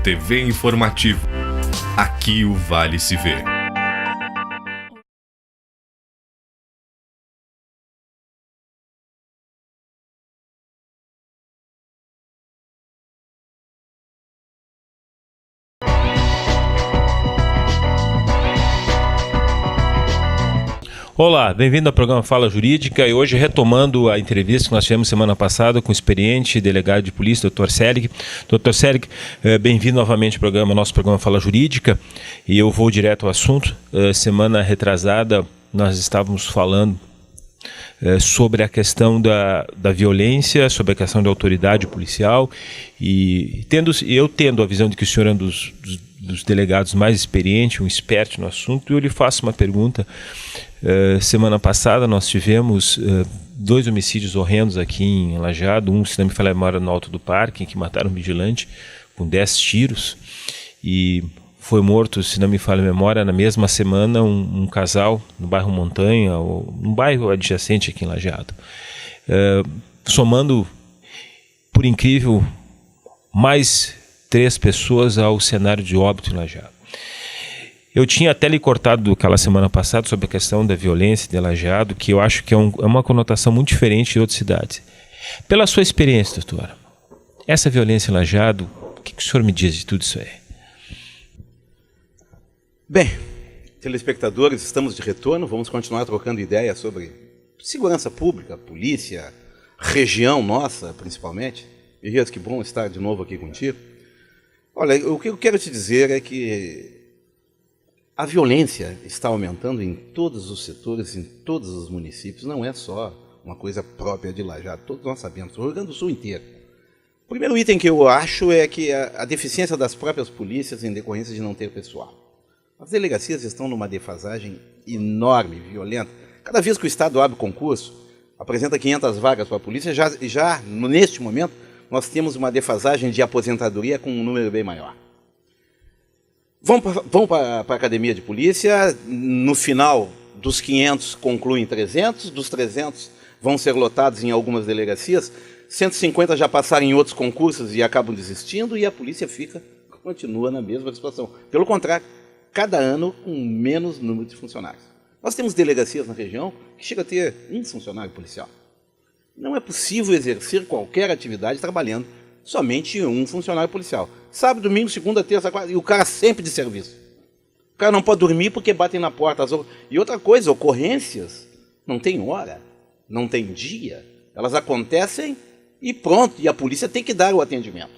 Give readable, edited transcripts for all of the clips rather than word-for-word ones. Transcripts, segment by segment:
TV Informativo. Aqui o Vale se vê. Olá, bem-vindo ao programa Fala Jurídica e hoje retomando a entrevista que nós tivemos semana passada com o experiente delegado de polícia, Dr. Selig. Dr. Selig, bem-vindo novamente ao programa, nosso programa Fala Jurídica, e eu vou direto ao assunto. Semana retrasada nós estávamos falando sobre a questão da violência, sobre a questão da autoridade policial e eu tendo a visão de que o senhor é um dos delegados mais experientes, um experto no assunto, eu lhe faço uma pergunta. Semana passada nós tivemos 2 homicídios horrendos aqui em Lajeado, um, se não me falha a memória, no Alto do Parque, em que mataram um vigilante com 10 tiros, e foi morto, se não me falha a memória, na mesma semana um casal no bairro Montanha, ou um bairro adjacente aqui em Lajeado. Somando, por incrível, mais 3 pessoas ao cenário de óbito em Lajeado. Eu tinha até lhe cortado aquela semana passada sobre a questão da violência de Lajeado, que eu acho que é uma conotação muito diferente de outras cidades. Pela sua experiência, doutora, essa violência em Lajeado, o que o senhor me diz de tudo isso aí? Bem, telespectadores, estamos de retorno, vamos continuar trocando ideias sobre segurança pública, polícia, região nossa, principalmente. Elias, que bom estar de novo aqui contigo. Olha, o que eu quero te dizer é que a violência está aumentando em todos os setores, em todos os municípios, não é só uma coisa própria de Lajeado, todos nós sabemos, o Rio Grande do Sul inteiro. O primeiro item que eu acho é que a deficiência das próprias polícias em decorrência de não ter pessoal. As delegacias estão numa defasagem enorme, violenta. Cada vez que o Estado abre concurso, apresenta 500 vagas para a polícia, já neste momento nós temos uma defasagem de aposentadoria com um número bem maior. Vão para a academia de polícia, no final dos 500 concluem 300, dos 300 vão ser lotados em algumas delegacias, 150 já passaram em outros concursos e acabam desistindo, e a polícia continua na mesma situação. Pelo contrário, cada ano com menos número de funcionários. Nós temos delegacias na região que chega a ter 1 funcionário policial. Não é possível exercer qualquer atividade trabalhando somente 1 funcionário policial. Sábado, domingo, segunda, terça, quarta, e o cara sempre de serviço. O cara não pode dormir porque batem na porta. E outra coisa, ocorrências não tem hora, não tem dia. Elas acontecem e pronto, e a polícia tem que dar o atendimento.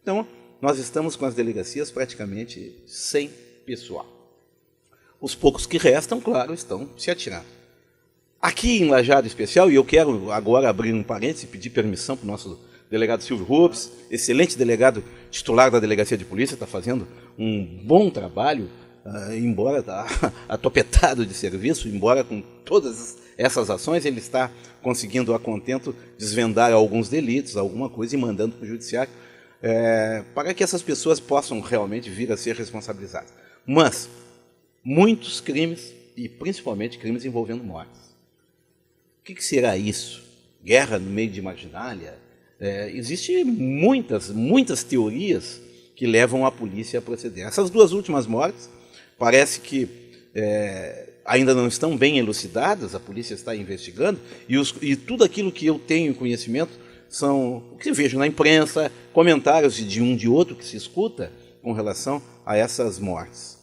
Então, nós estamos com as delegacias praticamente sem pessoal. Os poucos que restam, claro, estão se atirando. Aqui em Lajeado especial, e eu quero agora abrir um parênteses e pedir permissão para o nosso delegado Silvio Rubens, excelente delegado titular da Delegacia de Polícia, está fazendo um bom trabalho, embora está atopetado de serviço, embora com todas essas ações ele está conseguindo a contento desvendar alguns delitos, alguma coisa, e mandando para o judiciário, para que essas pessoas possam realmente vir a ser responsabilizadas. Mas muitos crimes, e principalmente crimes envolvendo mortes. O que será isso? Guerra no meio de marginália? Existem muitas teorias que levam a polícia a proceder. Essas 2 últimas mortes parece que ainda não estão bem elucidadas, a polícia está investigando, e tudo aquilo que eu tenho conhecimento são o que eu vejo na imprensa, comentários de um de outro que se escuta com relação a essas mortes.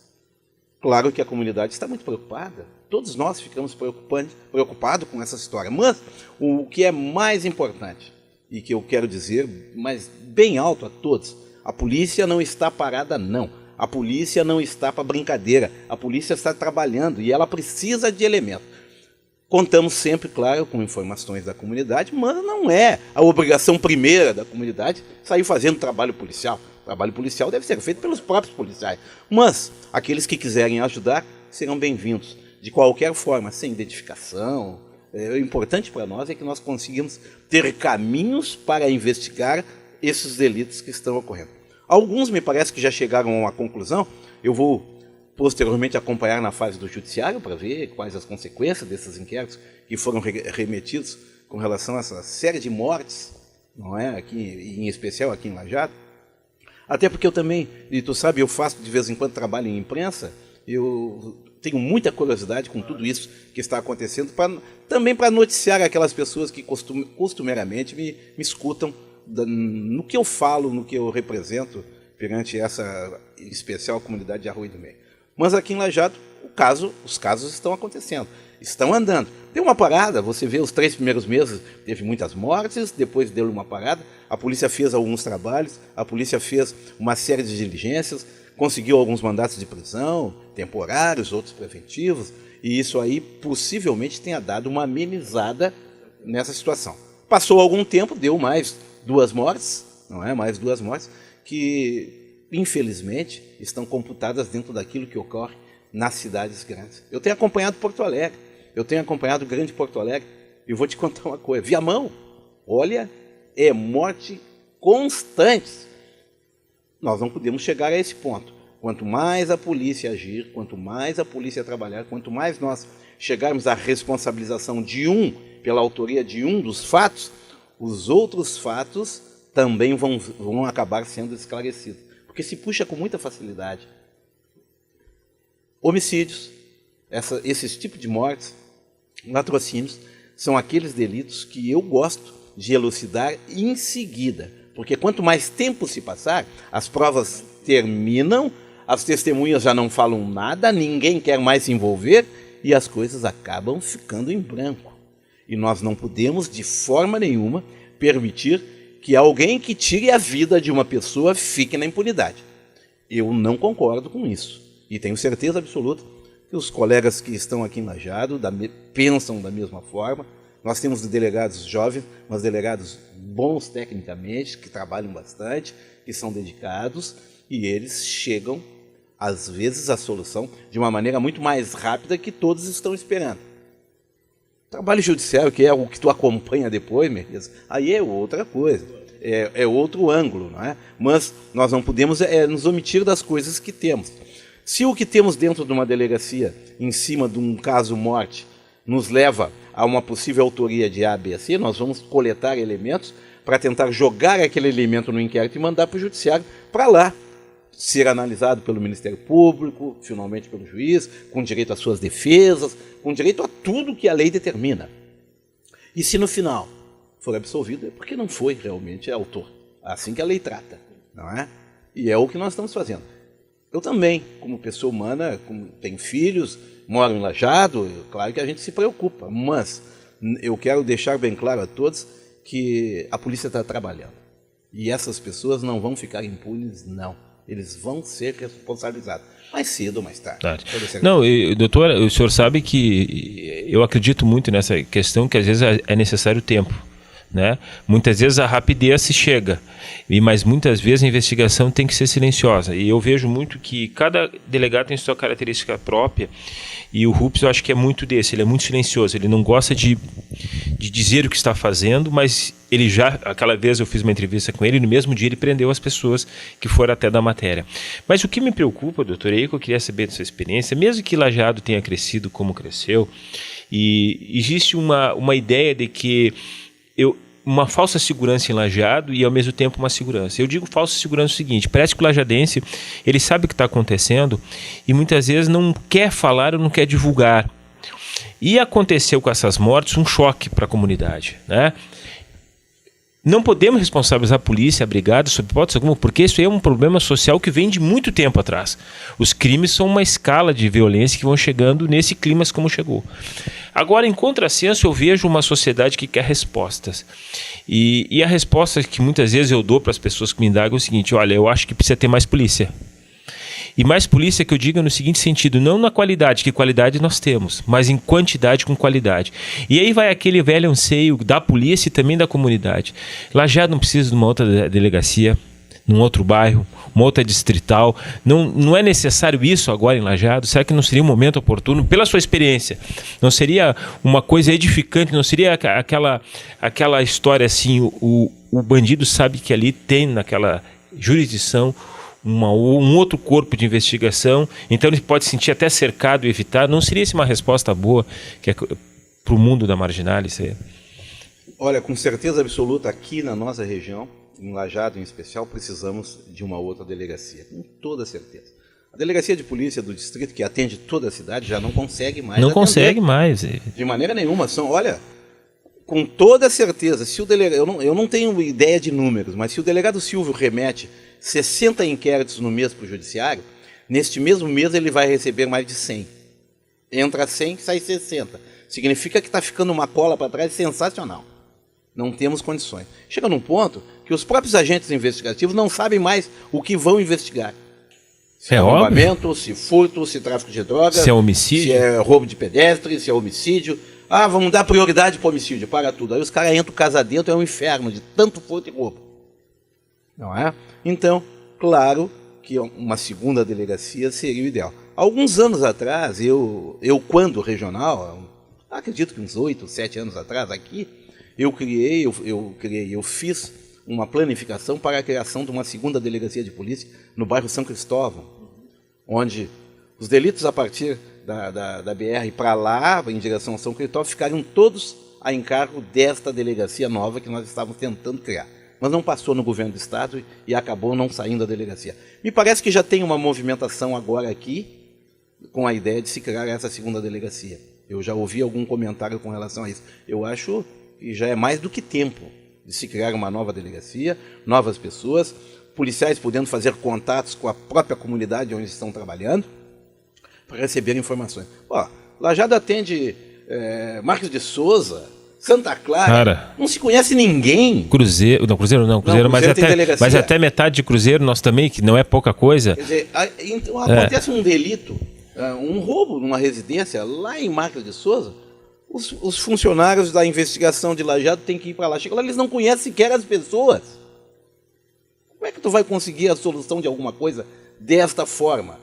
Claro que a comunidade está muito preocupada, todos nós ficamos preocupados com essa história, mas o que é mais importante, e que eu quero dizer, mas bem alto a todos, a polícia não está parada, não. A polícia não está para brincadeira. A polícia está trabalhando e ela precisa de elementos. Contamos sempre, claro, com informações da comunidade, mas não é a obrigação primeira da comunidade sair fazendo trabalho policial. O trabalho policial deve ser feito pelos próprios policiais. Mas aqueles que quiserem ajudar serão bem-vindos. De qualquer forma, sem identificação. O importante para nós é que nós conseguimos ter caminhos para investigar esses delitos que estão ocorrendo. Alguns me parece que já chegaram a uma conclusão. Eu vou posteriormente acompanhar na fase do judiciário para ver quais as consequências desses inquéritos que foram remetidos com relação a essa série de mortes, não é? Aqui, em especial aqui em Lajeado. Até porque eu também, e tu sabe, eu faço de vez em quando trabalho em imprensa, eu tenho muita curiosidade com tudo isso que está acontecendo, também para noticiar aquelas pessoas que costumeiramente me escutam no que eu falo, no que eu represento perante essa especial comunidade de Arroio do Meio. Mas aqui em Lajeado, os casos estão acontecendo, estão andando. Deu uma parada, você vê os 3 primeiros meses, teve muitas mortes, depois deu uma parada, a polícia fez alguns trabalhos, a polícia fez uma série de diligências, conseguiu alguns mandatos de prisão, temporários, outros preventivos, e isso aí possivelmente tenha dado uma amenizada nessa situação. Passou algum tempo, deu mais 2 mortes, não é? Mais 2 mortes, que infelizmente estão computadas dentro daquilo que ocorre nas cidades grandes. Eu tenho acompanhado Porto Alegre, eu tenho acompanhado o grande Porto Alegre, e vou te contar uma coisa, Viamão, olha, é morte constante. Nós não podemos chegar a esse ponto. Quanto mais a polícia agir, quanto mais a polícia trabalhar, quanto mais nós chegarmos à responsabilização pela autoria de dos fatos, os outros fatos também vão acabar sendo esclarecidos. Porque se puxa com muita facilidade. Homicídios, esses tipos de mortes, latrocínios, são aqueles delitos que eu gosto de elucidar em seguida. Porque quanto mais tempo se passar, as provas terminam, as testemunhas já não falam nada, ninguém quer mais se envolver e as coisas acabam ficando em branco. E nós não podemos, de forma nenhuma, permitir que alguém que tire a vida de uma pessoa fique na impunidade. Eu não concordo com isso. E tenho certeza absoluta que os colegas que estão aqui em Lajeado pensam da mesma forma. Nós temos delegados jovens, mas delegados bons tecnicamente, que trabalham bastante, que são dedicados, e eles chegam, às vezes, à solução de uma maneira muito mais rápida que todos estão esperando. Trabalho judiciário, que é o que tu acompanha depois, mesmo, aí é outra coisa, é outro ângulo, não é? Mas nós não podemos nos omitir das coisas que temos. Se o que temos dentro de uma delegacia, em cima de um caso morte, nos leva a uma possível autoria de A, B, C, nós vamos coletar elementos para tentar jogar aquele elemento no inquérito e mandar para o judiciário para lá ser analisado pelo Ministério Público, finalmente pelo juiz, com direito às suas defesas, com direito a tudo que a lei determina. E se no final for absolvido, é porque não foi realmente autor. Assim que a lei trata, não é? E é o que nós estamos fazendo. Eu também, como pessoa humana, tenho filhos, moro em Lajeado, claro que a gente se preocupa, mas eu quero deixar bem claro a todos que a polícia está trabalhando. E essas pessoas não vão ficar impunes, não. Eles vão ser responsabilizados, mais cedo ou mais tarde. Não, doutor, o senhor sabe que eu acredito muito nessa questão que às vezes é necessário tempo. Né? Muitas vezes a rapidez se chega, mas muitas vezes a investigação tem que ser silenciosa. E eu vejo muito que cada delegado tem sua característica própria, e o Rups eu acho que é muito desse, ele é muito silencioso, ele não gosta de dizer o que está fazendo, mas ele aquela vez eu fiz uma entrevista com ele, no mesmo dia ele prendeu as pessoas que foram até da matéria. Mas o que me preocupa, doutor, aí que eu queria saber da sua experiência, mesmo que Lajeado tenha crescido como cresceu, e existe uma ideia de que uma falsa segurança em Lajeado e ao mesmo tempo uma segurança. Eu digo falsa segurança o seguinte, parece que o lajadense ele sabe o que está acontecendo e muitas vezes não quer falar ou não quer divulgar. E aconteceu com essas mortes um choque para a comunidade, né? Não podemos responsabilizar a polícia, a brigada, sob hipótese alguma, porque isso é um problema social que vem de muito tempo atrás. Os crimes são uma escala de violência que vão chegando nesse clima como chegou. Agora, em contrassenso, eu vejo uma sociedade que quer respostas. E a resposta que muitas vezes eu dou para as pessoas que me indagam é o seguinte, olha, eu acho que precisa ter mais polícia. E mais polícia que eu diga no seguinte sentido, não na qualidade, que qualidade nós temos, mas em quantidade com qualidade. E aí vai aquele velho anseio da polícia e também da comunidade. Lajeado não precisa de uma outra delegacia, num outro bairro, uma outra distrital. Não é necessário isso agora em Lajeado? Será que não seria um momento oportuno, pela sua experiência? Não seria uma coisa edificante, não seria aquela história assim, o bandido sabe que ali tem naquela jurisdição um outro corpo de investigação, então ele pode se sentir até cercado e evitar. Não seria isso uma resposta boa para o mundo da marginal? Isso aí? Olha, com certeza absoluta, aqui na nossa região, em Lajeado em especial, precisamos de uma outra delegacia, com toda certeza. A delegacia de polícia do distrito, que atende toda a cidade, já não consegue mais Não atender, consegue mais. de maneira nenhuma. Olha, com toda certeza, se o delegado, eu não tenho ideia de números, mas se o delegado Silvio remete 60 inquéritos no mês para o judiciário, neste mesmo mês ele vai receber mais de 100. Entra 100, sai 60. Significa que está ficando uma cola para trás sensacional. Não temos condições. Chega num ponto que os próprios agentes investigativos não sabem mais o que vão investigar. Se é arrombamento, se furto, se tráfico de drogas, se é homicídio, se é roubo de pedestre, se é homicídio. Ah, vamos dar prioridade para o homicídio, para tudo. Aí os caras entram casa dentro, é um inferno de tanto furto e roubo. Não é? Então, claro que uma segunda delegacia seria o ideal. Alguns anos atrás, eu quando regional, acredito que uns 8, 7 anos atrás aqui, eu fiz uma planificação para a criação de uma segunda delegacia de polícia no bairro São Cristóvão, onde os delitos a partir da BR para lá, em direção a São Cristóvão, ficaram todos a encargo desta delegacia nova que nós estávamos tentando criar. Mas não passou no governo do Estado e acabou não saindo da delegacia. Me parece que já tem uma movimentação agora aqui com a ideia de se criar essa segunda delegacia. Eu já ouvi algum comentário com relação a isso. Eu acho que já é mais do que tempo de se criar uma nova delegacia, novas pessoas, policiais podendo fazer contatos com a própria comunidade onde estão trabalhando, para receber informações. Lajeado atende Marques de Souza, Santa Clara, não se conhece ninguém. Cruzeiro, mas até metade de Cruzeiro, nós também, que não é pouca coisa. Quer dizer, então acontece um delito, um roubo numa residência lá em Marques de Souza, os funcionários da investigação de Lajeado têm que ir para lá. Chega lá, eles não conhecem sequer as pessoas. Como é que tu vai conseguir a solução de alguma coisa desta forma?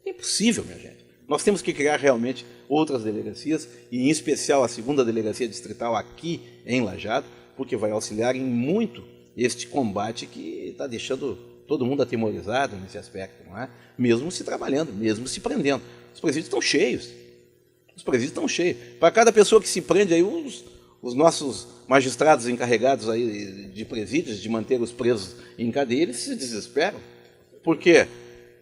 É impossível, minha gente. Nós temos que criar realmente outras delegacias, e em especial a segunda delegacia distrital aqui em Lajeado, porque vai auxiliar em muito este combate que está deixando todo mundo atemorizado nesse aspecto, não é? Mesmo se trabalhando, mesmo se prendendo. Os presídios estão cheios. Para cada pessoa que se prende, aí os nossos magistrados encarregados aí de presídios, de manter os presos em cadeia, eles se desesperam. Por quê?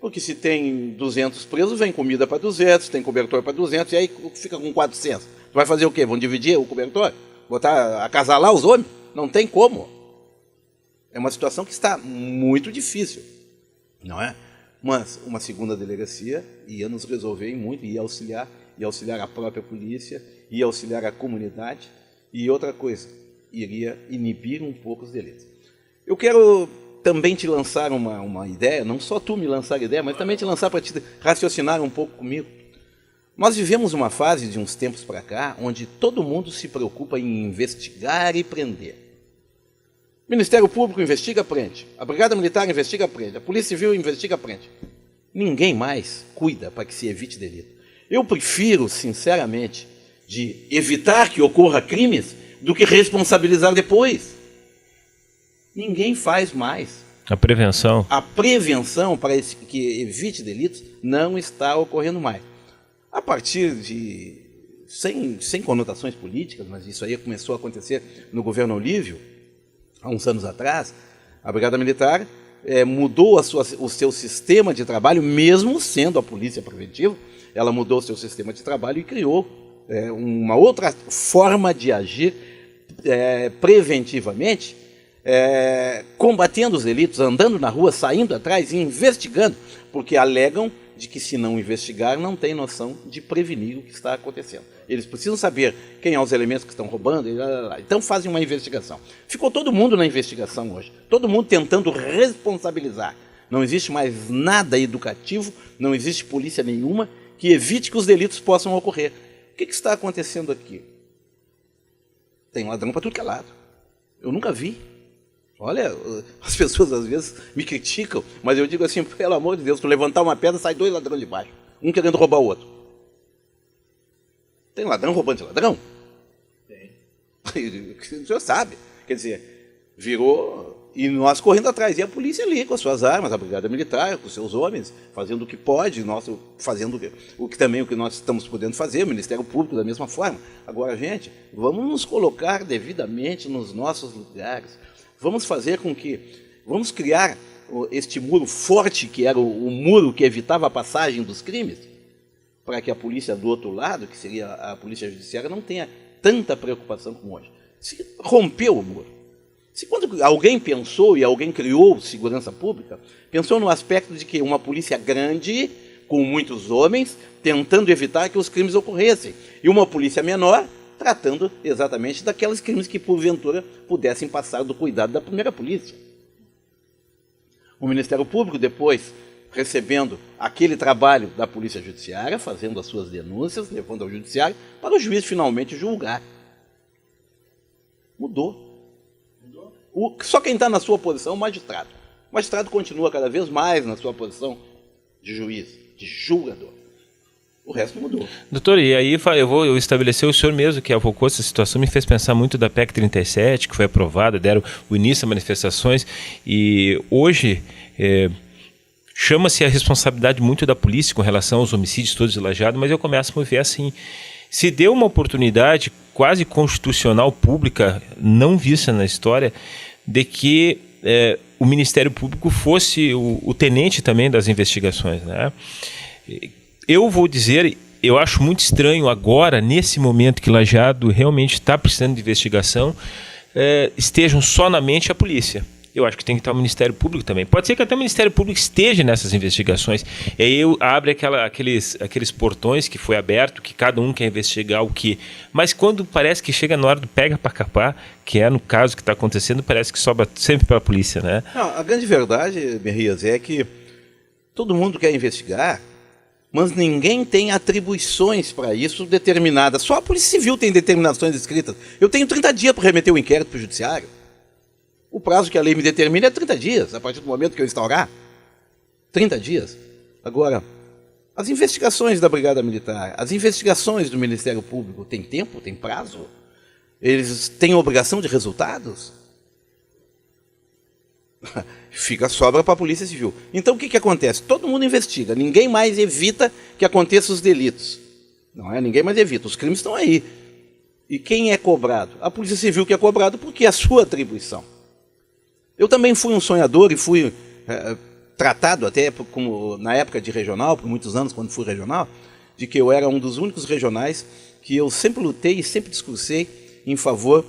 Porque se tem 200 presos, vem comida para 200, tem cobertor para 200, e aí fica com 400. Vai fazer o quê? Vão dividir o cobertor? Botar, acasalar os homens? Não tem como. É uma situação que está muito difícil, não é? Mas uma segunda delegacia ia nos resolver muito, ia auxiliar a própria polícia, ia auxiliar a comunidade, e outra coisa, iria inibir um pouco os delitos. Eu quero também te lançar uma ideia, não só tu me lançar ideia, mas também te lançar para te raciocinar um pouco comigo. Nós vivemos uma fase de uns tempos para cá, onde todo mundo se preocupa em investigar e prender. O Ministério Público investiga, prende. A Brigada Militar investiga, prende. A Polícia Civil investiga, prende. Ninguém mais cuida para que se evite delito. Eu prefiro, sinceramente, de evitar que ocorra crimes do que responsabilizar depois. Ninguém faz mais. A prevenção. A prevenção para que evite delitos não está ocorrendo mais. A partir de, sem conotações políticas, mas isso aí começou a acontecer no governo Olívio, há uns anos atrás, a Brigada Militar mudou o seu sistema de trabalho, mesmo sendo a polícia preventiva, ela mudou o seu sistema de trabalho e criou uma outra forma de agir preventivamente, combatendo os delitos, andando na rua, saindo atrás, investigando, porque alegam de que se não investigar, não tem noção de prevenir o que está acontecendo. Eles precisam saber quem são os elementos que estão roubando, então fazem uma investigação. Ficou todo mundo na investigação hoje, todo mundo tentando responsabilizar. Não existe mais nada educativo, não existe polícia nenhuma que evite que os delitos possam ocorrer. O que está acontecendo aqui? Tem ladrão para tudo que é lado. Eu nunca vi. Olha, as pessoas às vezes me criticam, mas eu digo assim, pelo amor de Deus, tu levantar uma pedra, sai 2 ladrões de baixo, um querendo roubar o outro. Tem ladrão roubando de ladrão? Tem. O senhor sabe. Quer dizer, virou, e nós correndo atrás, e a polícia ali com as suas armas, a Brigada Militar, com os seus homens, fazendo o que pode, fazendo o que nós estamos podendo fazer, o Ministério Público da mesma forma. Agora, gente, vamos nos colocar devidamente nos nossos lugares. Vamos fazer com que... Vamos criar este muro forte, que era o muro que evitava a passagem dos crimes, para que a polícia do outro lado, que seria a polícia judiciária, não tenha tanta preocupação como hoje. Se rompeu o muro. Se quando alguém pensou e alguém criou segurança pública, pensou no aspecto de que uma polícia grande, com muitos homens, tentando evitar que os crimes ocorressem, e uma polícia menor, tratando exatamente daqueles crimes que, porventura, pudessem passar do cuidado da primeira polícia. O Ministério Público, depois, recebendo aquele trabalho da Polícia Judiciária, fazendo as suas denúncias, levando ao Judiciário, para o juiz finalmente julgar. Mudou. Só quem está na sua posição é o magistrado. O magistrado continua cada vez mais na sua posição de juiz, de julgador. O resto mudou. Doutor, e aí eu estabelecer, o senhor mesmo que avocou essa situação, me fez pensar muito da PEC 37, que foi aprovada, deram o início a manifestações, e hoje chama-se a responsabilidade muito da polícia com relação aos homicídios todos de Lajeado, mas eu começo a ver assim, se deu uma oportunidade quase constitucional pública, não vista na história, de que o Ministério Público fosse o tenente também das investigações, né? Eu vou dizer, eu acho muito estranho agora, nesse momento que Lajeado realmente está precisando de investigação, estejam só na mente a polícia. Eu acho que tem que estar o Ministério Público também. Pode ser que até o Ministério Público esteja nessas investigações. E aí abre aqueles portões que foi aberto, que cada um quer investigar o quê. Mas quando parece que chega na hora do pega para capar, que é no caso que está acontecendo, parece que sobra sempre para a polícia, né? Não, a grande verdade, Merias, é que todo mundo quer investigar, mas ninguém tem atribuições para isso determinadas. Só a Polícia Civil tem determinações escritas. Eu tenho 30 dias para remeter o inquérito para o Judiciário. O prazo que a lei me determina é 30 dias, a partir do momento que eu instaurar. 30 dias. Agora, as investigações da Brigada Militar, as investigações do Ministério Público, tem tempo, tem prazo? Eles têm obrigação de resultados? Fica sobra para a Polícia Civil. Então o que acontece? Todo mundo investiga, ninguém mais evita que aconteçam os delitos. Não é? Ninguém mais evita, os crimes estão aí. E quem é cobrado? A Polícia Civil que é cobrado porque é a sua atribuição. Eu também fui um sonhador e fui tratado até como, na época de regional, por muitos anos quando fui regional, de que eu era um dos únicos regionais que eu sempre lutei e sempre discursei em favor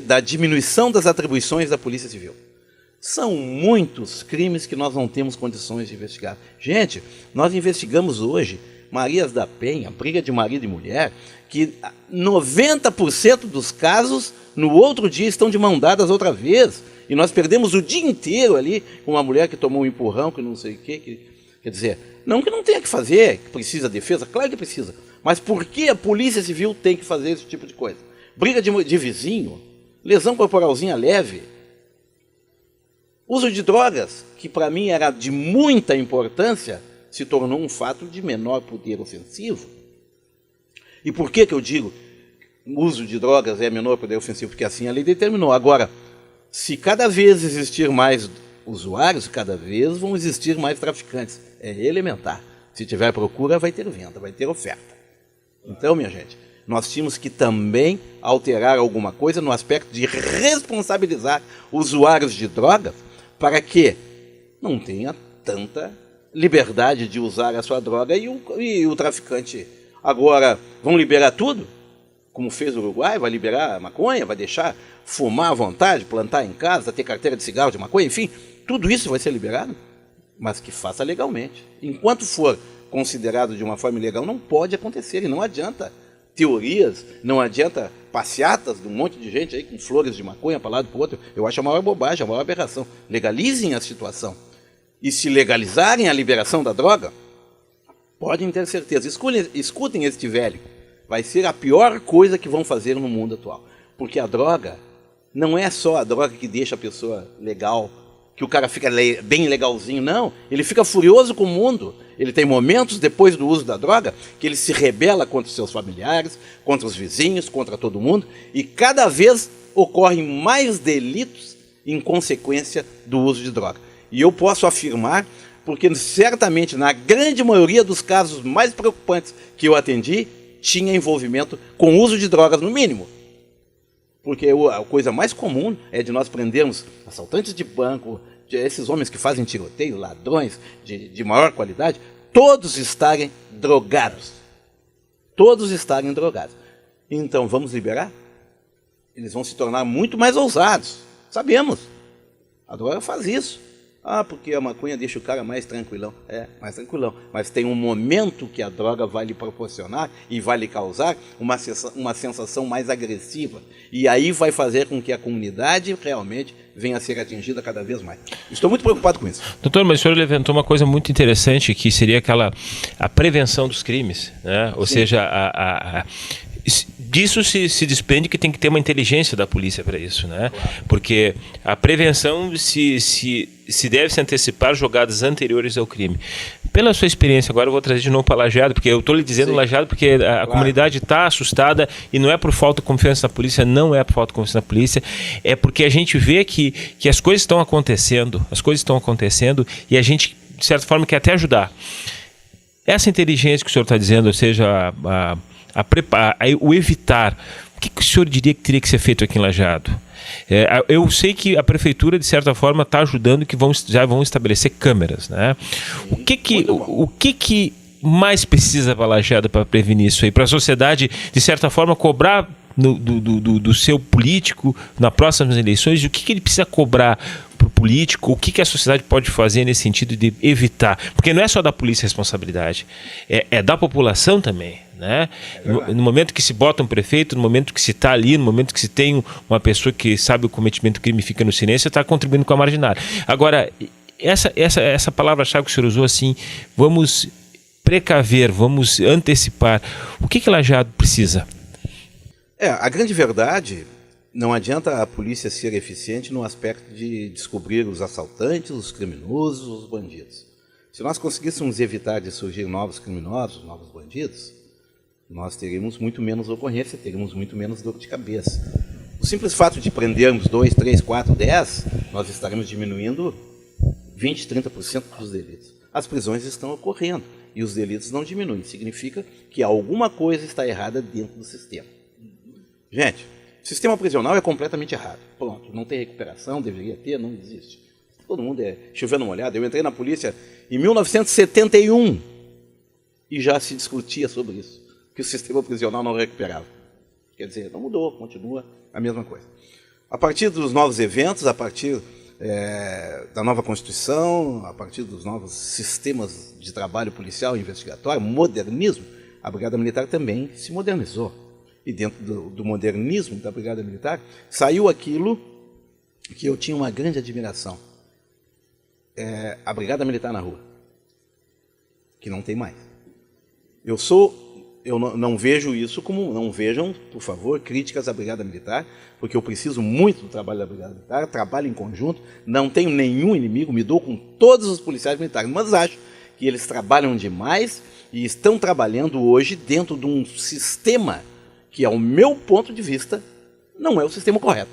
da diminuição das atribuições da Polícia Civil. São muitos crimes que nós não temos condições de investigar. Gente, nós investigamos hoje Marias da Penha, briga de marido e mulher, que 90% dos casos, no outro dia, estão de mão dadas outra vez. E nós perdemos o dia inteiro ali com uma mulher que tomou um empurrão, que não sei o quê. Quer dizer, não que não tenha que fazer, que precisa defesa, claro que precisa. Mas por que a Polícia Civil tem que fazer esse tipo de coisa? Briga de vizinho, lesão corporalzinha leve, uso de drogas, que para mim era de muita importância, se tornou um fato de menor poder ofensivo. E por que eu digo uso de drogas é menor poder ofensivo? Porque assim a lei determinou. Agora, se cada vez existir mais usuários, cada vez vão existir mais traficantes. É elementar. Se tiver procura, vai ter venda, vai ter oferta. Então, minha gente, nós tínhamos que também alterar alguma coisa no aspecto de responsabilizar usuários de drogas para que não tenha tanta liberdade de usar a sua droga e o traficante. Agora, vão liberar tudo? Como fez o Uruguai, vai liberar a maconha, vai deixar fumar à vontade, plantar em casa, ter carteira de cigarro de maconha, enfim, tudo isso vai ser liberado, mas que faça legalmente. Enquanto for considerado de uma forma ilegal, não pode acontecer, e não adianta teorias, não adianta passeatas de um monte de gente aí com flores de maconha para um lado e para o outro. Eu acho a maior bobagem, a maior aberração. Legalizem a situação. E se legalizarem a liberação da droga, podem ter certeza. Escutem este velho. Vai ser a pior coisa que vão fazer no mundo atual. Porque a droga não é só a droga que deixa a pessoa legal, que o cara fica bem legalzinho, não. Ele fica furioso com o mundo. Ele tem momentos, depois do uso da droga, que ele se rebela contra os seus familiares, contra os vizinhos, contra todo mundo, e cada vez ocorrem mais delitos em consequência do uso de droga. E eu posso afirmar, porque certamente na grande maioria dos casos mais preocupantes que eu atendi, tinha envolvimento com o uso de drogas, no mínimo. Porque a coisa mais comum é de nós prendermos assaltantes de banco, esses homens que fazem tiroteio, ladrões de maior qualidade, todos estarem drogados. Todos estarem drogados. Então, vamos liberar? Eles vão se tornar muito mais ousados. Sabemos. A droga faz isso. Porque a maconha deixa o cara mais tranquilão. Mais tranquilão. Mas tem um momento que a droga vai lhe proporcionar e vai lhe causar uma sensação mais agressiva. E aí vai fazer com que a comunidade realmente venha a ser atingida cada vez mais. Estou muito preocupado com isso. Doutor, mas o senhor levantou uma coisa muito interessante, que seria a prevenção dos crimes, né? Ou seja, disso se desprende que tem que ter uma inteligência da polícia para isso, né? Claro. Porque a prevenção se deve se antecipar jogadas anteriores ao crime. Pela sua experiência, agora eu vou trazer de novo para Lajeado, porque eu estou lhe dizendo Lajeado porque a comunidade está assustada e não é por falta de confiança na polícia, não é por falta de confiança na polícia, é porque a gente vê que as coisas estão acontecendo, e a gente, de certa forma, quer até ajudar. Essa inteligência que o senhor está dizendo, ou seja, o evitar, o que o senhor diria que teria que ser feito aqui em Lajeado? Eu sei que a prefeitura, de certa forma, está ajudando, que já vão estabelecer câmeras, né? O que mais precisa para Lajeado para prevenir isso aí? Para a sociedade, de certa forma, cobrar do seu político nas próximas eleições? O que ele precisa cobrar para o político? O que a sociedade pode fazer nesse sentido de evitar? Porque não é só da polícia a responsabilidade, é da população também, né? No momento que se bota um prefeito, no momento que se está ali, no momento que se tem uma pessoa que sabe o cometimento do crime e fica no silêncio, está contribuindo com a marginal. Agora, essa palavra-chave que o senhor usou, assim, vamos precaver, vamos antecipar. O que Lajeado precisa? A grande verdade, não adianta a polícia ser eficiente no aspecto de descobrir os assaltantes, os criminosos, os bandidos. Se nós conseguíssemos evitar de surgir novos criminosos, novos bandidos, nós teríamos muito menos ocorrência, teríamos muito menos dor de cabeça. O simples fato de prendermos 2, 3, 4, 10, nós estaremos diminuindo 20, 30% dos delitos. As prisões estão ocorrendo e os delitos não diminuem. Significa que alguma coisa está errada dentro do sistema. Gente, o sistema prisional é completamente errado. Pronto, não tem recuperação, deveria ter, não existe. Todo mundo é chovendo molhado. Eu entrei na polícia em 1971 e já se discutia sobre isso, que o sistema prisional não recuperava. Quer dizer, não mudou, continua a mesma coisa. A partir dos novos eventos, a partir da nova Constituição, a partir dos novos sistemas de trabalho policial e investigatório, modernismo, a Brigada Militar também se modernizou. E dentro do modernismo da Brigada Militar, saiu aquilo que eu tinha uma grande admiração. A Brigada Militar na rua, que não tem mais. Eu não vejo isso como, não vejam, por favor, críticas à Brigada Militar, porque eu preciso muito do trabalho da Brigada Militar, trabalho em conjunto, não tenho nenhum inimigo, me dou com todos os policiais militares, mas acho que eles trabalham demais e estão trabalhando hoje dentro de um sistema que, ao meu ponto de vista, não é o sistema correto.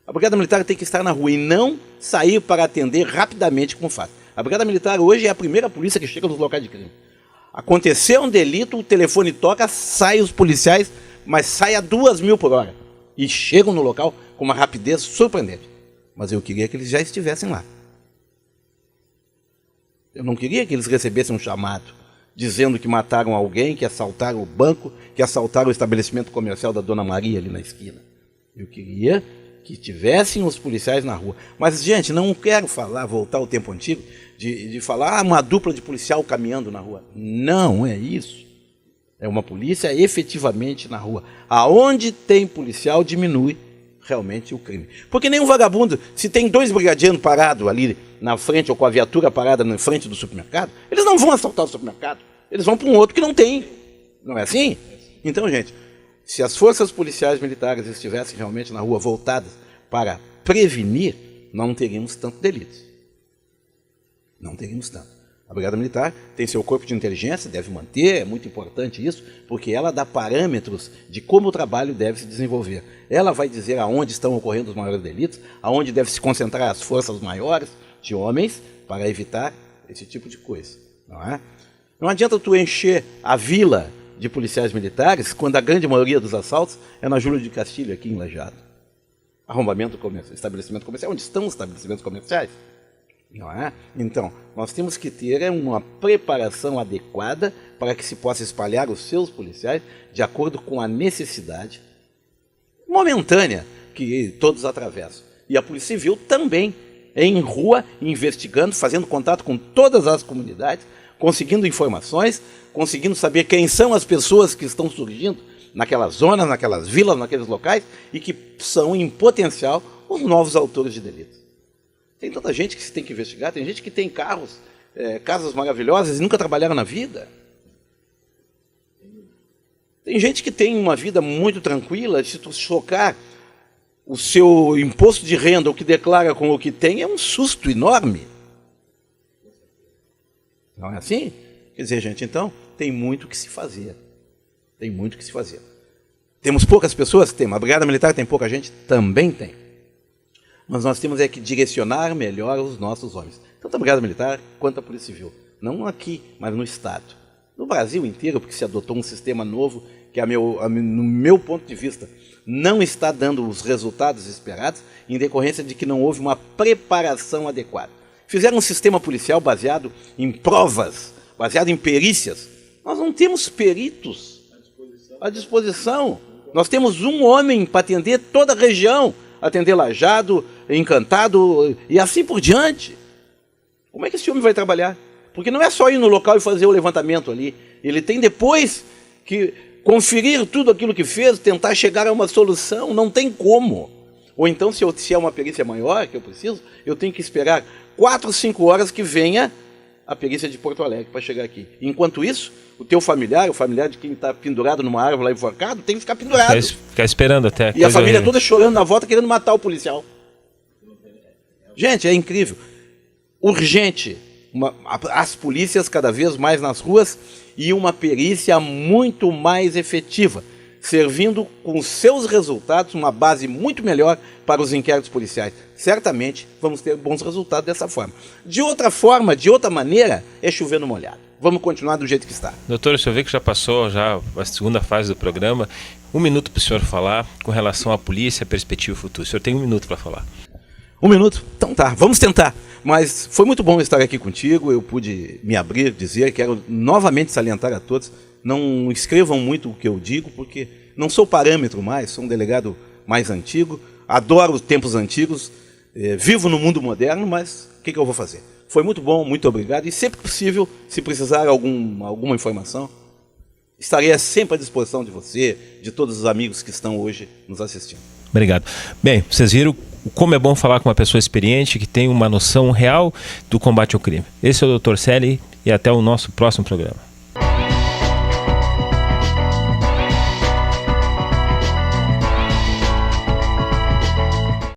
A Brigada Militar tem que estar na rua e não sair para atender rapidamente como faz. A Brigada Militar hoje é a primeira polícia que chega nos locais de crime. Aconteceu um delito, o telefone toca, sai os policiais, mas sai a 2.000 por hora. E chegam no local com uma rapidez surpreendente. Mas eu queria que eles já estivessem lá. Eu não queria que eles recebessem um chamado dizendo que mataram alguém, que assaltaram o banco, que assaltaram o estabelecimento comercial da Dona Maria ali na esquina. Eu queria que tivessem os policiais na rua. Mas, gente, não quero voltar ao tempo antigo, de falar uma dupla de policial caminhando na rua. Não é isso. É uma polícia efetivamente na rua. Aonde tem policial, diminui realmente o crime. Porque nem um vagabundo, se tem 2 brigadianos parados ali na frente, ou com a viatura parada na frente do supermercado, eles não vão assaltar o supermercado. Eles vão para um outro que não tem. Não é assim? Então, gente, se as forças policiais militares estivessem realmente na rua voltadas para prevenir, não teríamos tanto delitos. Não teríamos tanto. A Brigada Militar tem seu corpo de inteligência, deve manter, é muito importante isso, porque ela dá parâmetros de como o trabalho deve se desenvolver. Ela vai dizer aonde estão ocorrendo os maiores delitos, aonde deve se concentrar as forças maiores de homens para evitar esse tipo de coisa. Não é? Não adianta tu encher a vila de policiais militares, quando a grande maioria dos assaltos é na Júlio de Castilho, aqui em Lajeado. Arrombamento comercial, estabelecimento comercial. Onde estão os estabelecimentos comerciais? Não é? Então, nós temos que ter uma preparação adequada para que se possa espalhar os seus policiais de acordo com a necessidade momentânea que todos atravessam. E a Polícia Civil também, em rua, investigando, fazendo contato com todas as comunidades, conseguindo informações, conseguindo saber quem são as pessoas que estão surgindo naquelas zonas, naquelas vilas, naqueles locais, e que são, em potencial, os novos autores de delitos. Tem tanta gente que se tem que investigar, tem gente que tem carros, casas maravilhosas e nunca trabalharam na vida. Tem gente que tem uma vida muito tranquila, se tu chocar o seu imposto de renda, o que declara com o que tem, é um susto enorme. Não é assim? Quer dizer, gente, então, tem muito que se fazer. Tem muito que se fazer. Temos poucas pessoas? Tem. A Brigada Militar tem pouca gente? Também tem. Mas nós temos que direcionar melhor os nossos homens. Tanto a Brigada Militar quanto a Polícia Civil. Não aqui, mas no Estado. No Brasil inteiro, porque se adotou um sistema novo que, no meu ponto de vista, não está dando os resultados esperados em decorrência de que não houve uma preparação adequada. Fizeram um sistema policial baseado em provas, baseado em perícias. Nós não temos peritos à disposição. Nós temos um homem para atender toda a região, atender Lajeado, Encantado e assim por diante. Como é que esse homem vai trabalhar? Porque não é só ir no local e fazer o levantamento ali. Ele tem depois que conferir tudo aquilo que fez, tentar chegar a uma solução. Não tem como. Ou então, se é uma perícia maior que eu preciso, eu tenho que esperar 4 ou 5 horas que venha a perícia de Porto Alegre para chegar aqui. Enquanto isso, o teu familiar, o familiar de quem está pendurado numa árvore lá enforcado, tem que ficar pendurado. Ficar esperando até. E a família toda chorando na volta, querendo matar o policial. Gente, é incrível. Urgente. As polícias cada vez mais nas ruas e uma perícia muito mais efetiva, servindo com seus resultados uma base muito melhor para os inquéritos policiais. Certamente vamos ter bons resultados dessa forma. De outra forma, de outra maneira, é chover no molhado. Vamos continuar do jeito que está. Doutor, o senhor vê que já passou a segunda fase do programa. 1 minuto para o senhor falar com relação à polícia, perspectiva e futuro. O senhor tem 1 minuto para falar. 1 minuto? Então tá, vamos tentar. Mas foi muito bom estar aqui contigo, eu pude me abrir, dizer, quero novamente salientar a todos, não escrevam muito o que eu digo, porque não sou parâmetro mais, sou um delegado mais antigo, adoro os tempos antigos, vivo no mundo moderno, mas o que eu vou fazer? Foi muito bom, muito obrigado, e sempre possível, se precisar alguma informação, estarei sempre à disposição de você, de todos os amigos que estão hoje nos assistindo. Obrigado. Bem, vocês viram como é bom falar com uma pessoa experiente que tem uma noção real do combate ao crime. Esse é o Dr. Celi e até o nosso próximo programa.